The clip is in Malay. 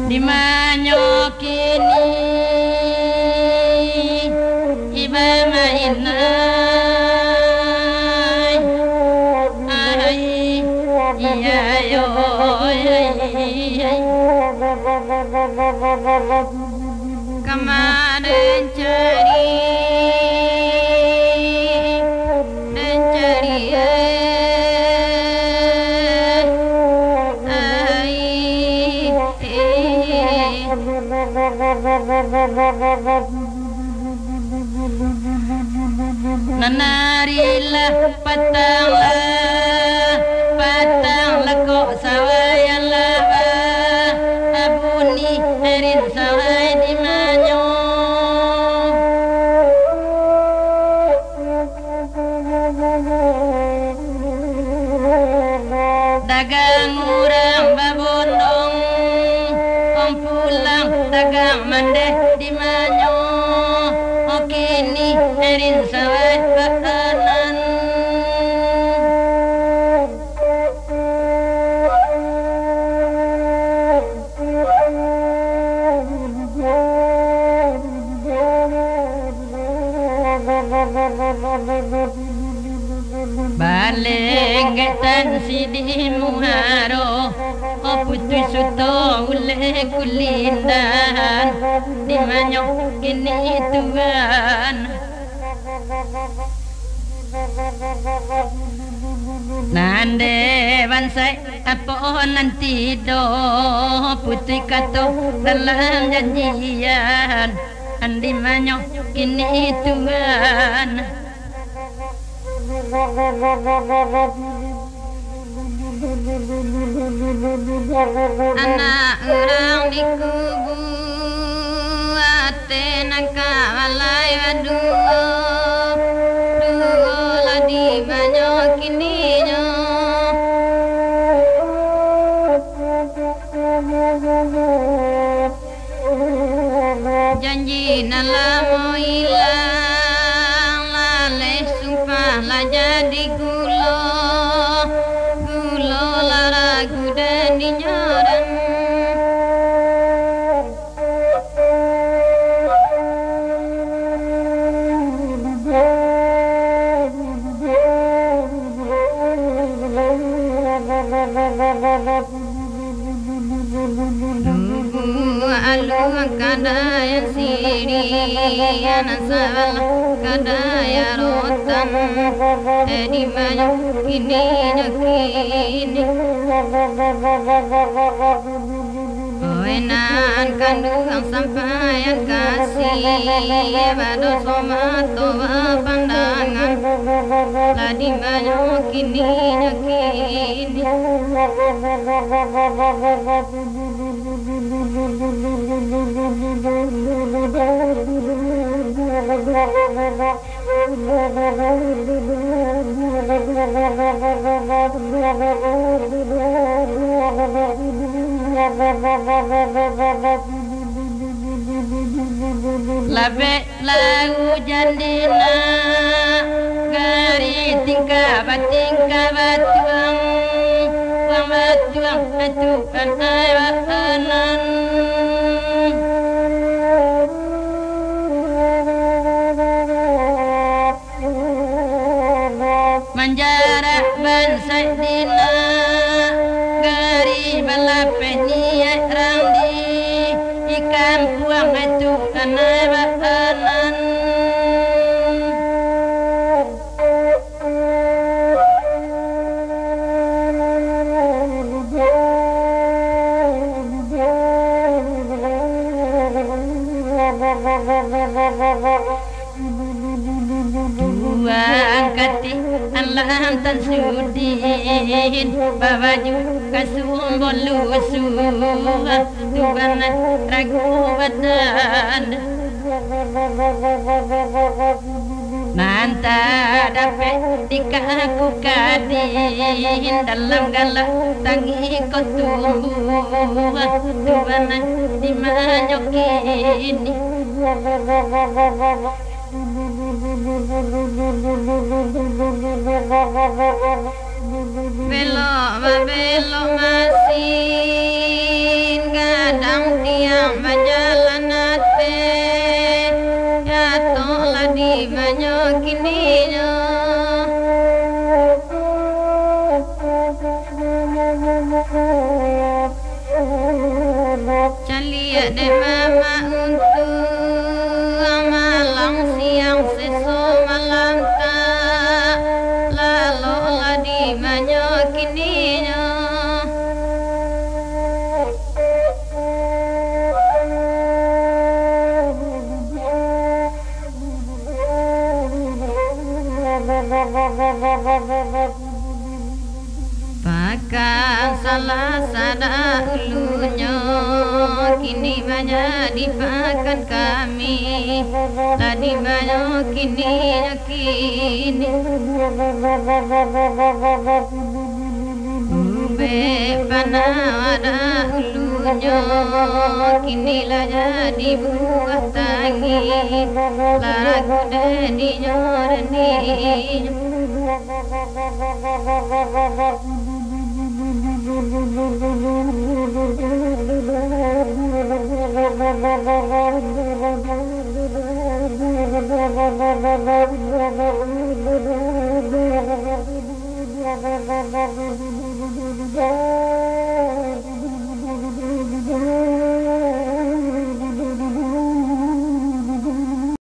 Di manyo kini iba mainai ai iya yo kemarin cari nanarilah patanglah kok sawayalah abuni herin sawai di manyo dagang urang babondong om pulang dagang mandeh di manyo kini herin sawai kaanan baleng getan sidi muharo putu suto ule kulindan di manyo kini tuan nande bansai apa nanti do putri kato dalam janjian andi manyo kini tuan anak orang di kubu ate nakamalay duo ladi banyak kini nyo janji nalamo ilang lale sumpah lah jadi gulo lara kuda dinyoran alu kadaya siri anasal kadaya rotan di mana kini nakini wenan kandung sampai kasih pada somato pandangan lah di mana kini nakini labe lagu jandina gari tingkah batuang atukan ayanan manjara bansai dina gari balapeh niat randi ikan puang itu ayanan angkati alam tan sudin bawaju kasumbol lusu tuan ragu badan nanta dapat dikaku kadin dalam galah tangi kotumbuh tuan di manyok ini belok masin kadang tiang berjalan nate ya tolak di banyak kininya Calia de mama untuk malam siang seso malam tak lalu di banyak kininya Pakang salah sada ulunya kini banyak dipakan kami tadi banyak kini ube panah ada ulunya kini lah jadi buah tangi lagu dedi nyorani